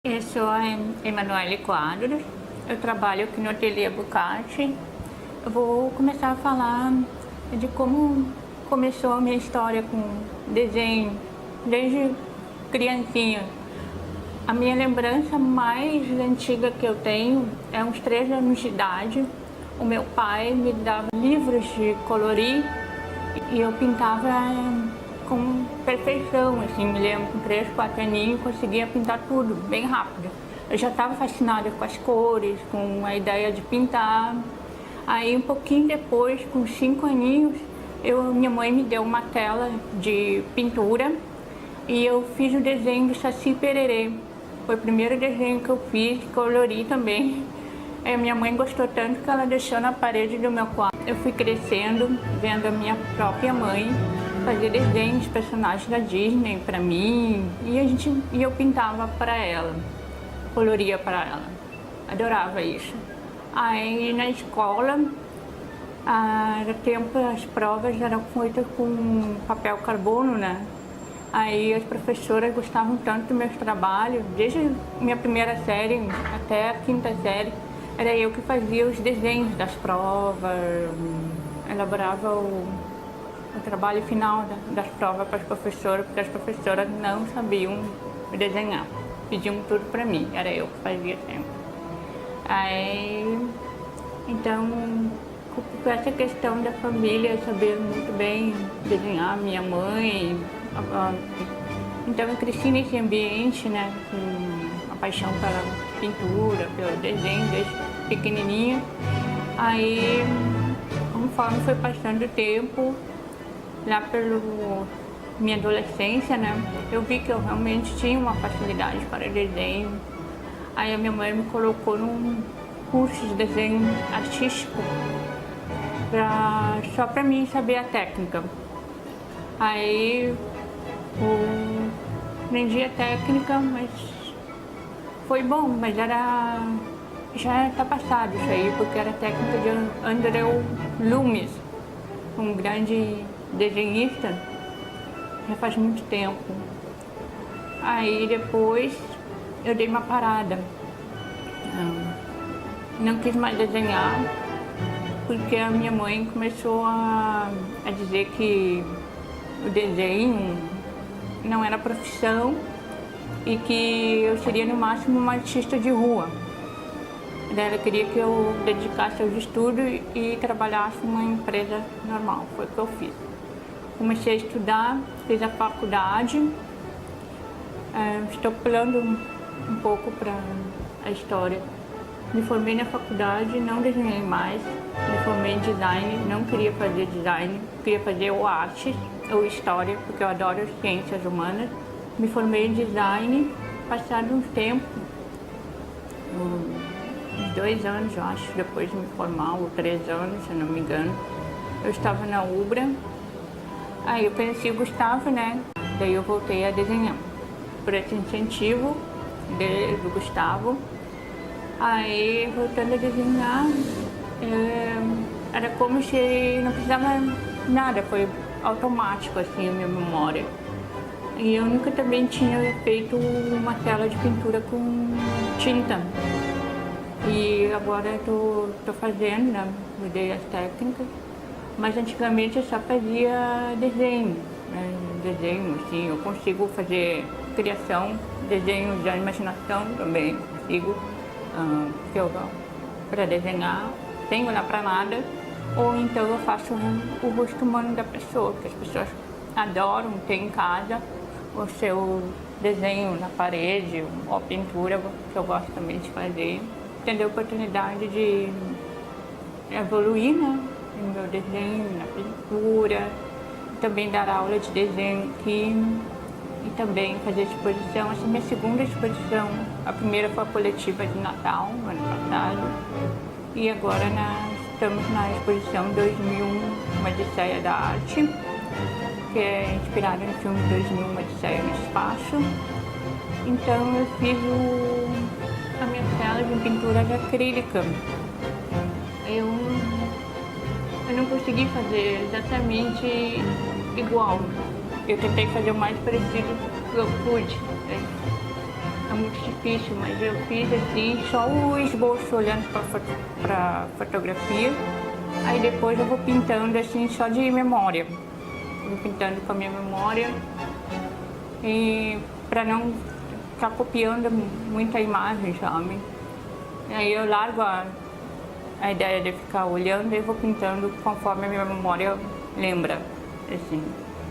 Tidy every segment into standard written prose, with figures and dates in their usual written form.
Eu sou a Emanuele Quadros, eu trabalho aqui no Ateliê Bucati. Eu vou começar a falar de como começou a minha história com desenho, desde criancinha. A minha lembrança mais antiga que eu tenho é uns 3 anos de idade. O meu pai me dava livros de colorir e eu pintava com perfeição, assim, me lembro, com 3, 4 aninhos, conseguia pintar tudo, bem rápido. Eu já estava fascinada com as cores, com a ideia de pintar. Aí, um pouquinho depois, com 5 aninhos, minha mãe me deu uma tela de pintura e eu fiz o desenho do Saci Pererê. Foi o primeiro desenho que eu fiz, colori também. A minha mãe gostou tanto que ela deixou na parede do meu quarto. Eu fui crescendo, vendo a minha própria mãe fazer desenhos de personagens da Disney para mim e eu pintava para ela, coloria para ela. Adorava isso. Aí na escola, era tempo, as provas eram feitas com papel carbono, né? Aí as professoras gostavam tanto do meu trabalho, desde minha primeira série até a 5ª série, era eu que fazia os desenhos das provas, elaborava o trabalho final das provas para as professoras, porque as professoras não sabiam desenhar, pediam tudo para mim, era eu que fazia sempre. Aí, então, com essa questão da família, eu sabia muito bem desenhar, minha mãe, então eu cresci nesse ambiente, né, com a paixão pela pintura, pelo desenho desde pequenininha. Aí, conforme foi passando o tempo, lá pela minha adolescência, né, eu vi que eu realmente tinha uma facilidade para desenho. Aí a minha mãe me colocou num curso de desenho artístico, só para mim saber a técnica. Aí eu aprendi a técnica, mas foi bom, mas já está passado isso aí, porque era a técnica de André Lumis, um grande desenhista, já faz muito tempo. Aí depois eu dei uma parada, não quis mais desenhar, porque a minha mãe começou a dizer que o desenho não era profissão e que eu seria no máximo uma artista de rua. Ela queria que eu dedicasse aos estudos e trabalhasse numa empresa normal, foi o que eu fiz. Comecei a estudar, fiz a faculdade, estou pulando um pouco para a história. Me formei na faculdade, não desenhei mais, me formei em design, não queria fazer design, queria fazer ou artes ou história, porque eu adoro ciências humanas. Me formei em design, passado um tempo, uns 2 anos, eu acho, depois de me formar, ou 3 anos, se não me engano, eu estava na Ubra. Aí eu conheci o Gustavo, né? Daí eu voltei a desenhar, por esse incentivo do Gustavo. Aí, voltando a desenhar, era como se não precisava nada, foi automático, assim, a minha memória. E eu nunca também tinha feito uma tela de pintura com tinta. E agora eu tô fazendo, né? Mudei as técnicas. Mas antigamente eu só fazia desenho, né? Desenho, assim, eu consigo fazer criação, desenho de imaginação também, consigo, que eu para desenhar, sem olhar para nada, ou então eu faço o rosto humano da pessoa, que as pessoas adoram ter em casa, o seu desenho na parede, ou a pintura, que eu gosto também de fazer, tendo a oportunidade de evoluir, né? No meu desenho, na pintura, também dar aula de desenho aqui e também fazer exposição. Essa é a minha 2ª exposição. A primeira foi a coletiva de Natal, no ano passado, e agora estamos na exposição 2001, uma Odisseia da Arte, que é inspirada no filme 2001, uma Odisseia no Espaço. Então eu fiz a minha tela de pintura de acrílica. Eu não consegui fazer exatamente igual. Eu tentei fazer o mais parecido que eu pude, né? é muito difícil, mas eu fiz assim, só o esboço olhando para fotografia. Aí depois eu vou pintando assim, só de memória. Vou pintando com a minha memória. E para não ficar copiando muita imagem, sabe? E aí eu largo a ideia de ficar olhando e vou pintando conforme a minha memória lembra, assim.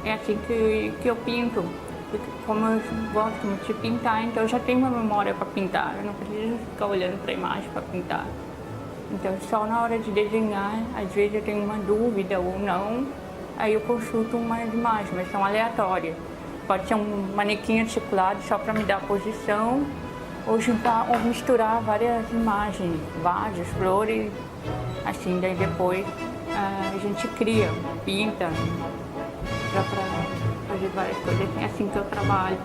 É assim que eu pinto, porque como eu gosto muito de pintar, então eu já tenho uma memória para pintar, eu não preciso ficar olhando para a imagem para pintar. Então só na hora de desenhar, às vezes eu tenho uma dúvida ou não, aí eu consulto uma imagem, mas são aleatórias. Pode ser um manequim articulado só para me dar posição, ou juntar, ou misturar várias imagens, vasos, flores, assim, daí depois a gente cria, pinta, dá para fazer várias coisas, é assim que eu trabalho.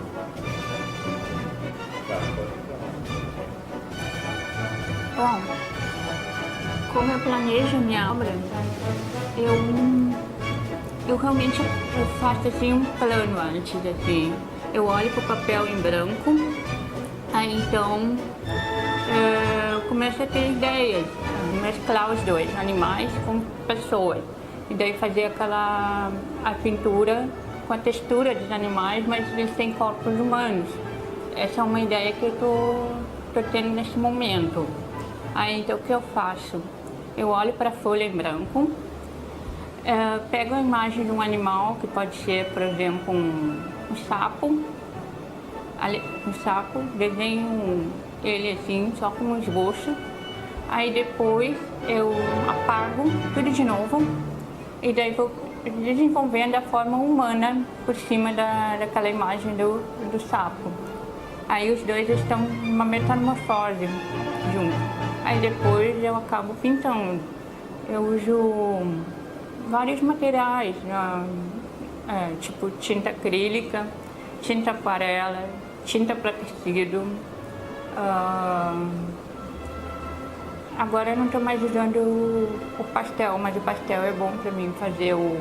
Bom, como eu planejo a minha obra, eu realmente eu faço assim um plano antes, assim. Eu olho para o papel em branco, aí então eu começo a ter ideias, mesclar os dois, animais com pessoas. E daí fazer a pintura com a textura dos animais, mas eles têm corpos humanos. Essa é uma ideia que eu tô tendo nesse momento. Aí então o que eu faço? Eu olho para a folha em branco, pego a imagem de um animal, que pode ser, por exemplo, um sapo, desenho ele assim, só com um esboço. Aí depois eu apago tudo de novo e daí vou desenvolvendo a forma humana por cima daquela imagem do sapo. Aí os dois estão numa metamorfose juntos. Aí depois eu acabo pintando. Eu uso vários materiais, tipo tinta acrílica, tinta aquarela, tinta para tecido. Agora eu não estou mais usando o pastel, mas o pastel é bom para mim fazer o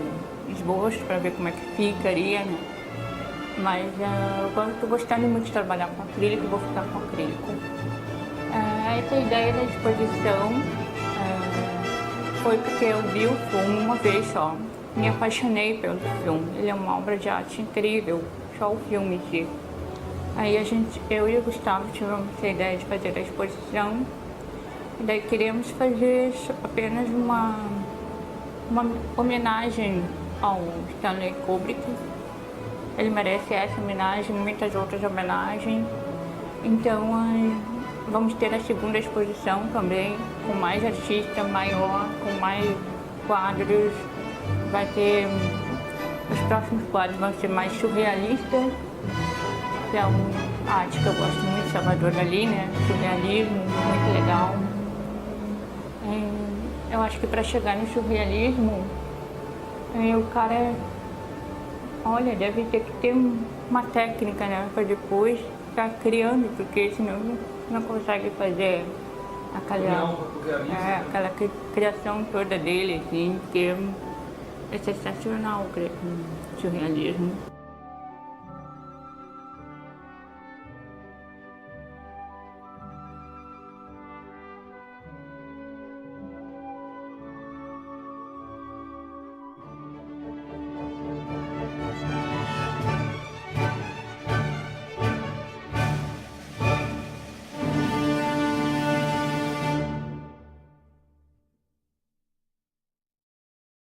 esboço, para ver como é que ficaria, né? Mas eu estou gostando muito de trabalhar com acrílico, vou ficar com acrílico. Essa ideia da exposição foi porque eu vi o filme uma vez só. Me apaixonei pelo filme, ele é uma obra de arte incrível, só o filme em si. Aí eu e o Gustavo tivemos essa ideia de fazer a exposição. E daí queríamos fazer apenas uma homenagem ao Stanley Kubrick. Ele merece essa homenagem, muitas outras homenagens. Então vamos ter a segunda exposição também, com mais artista, maior, com mais quadros. Vai ter, os próximos quadros vão ser mais surrealistas, que é uma arte que eu gosto muito, Salvador Dalí, né? Surrealismo, muito legal. Eu acho que para chegar no surrealismo, o cara, olha, deve ter que ter uma técnica, né, para depois ficar criando, porque senão não consegue fazer aquela criação toda dele, assim, que é sensacional o surrealismo.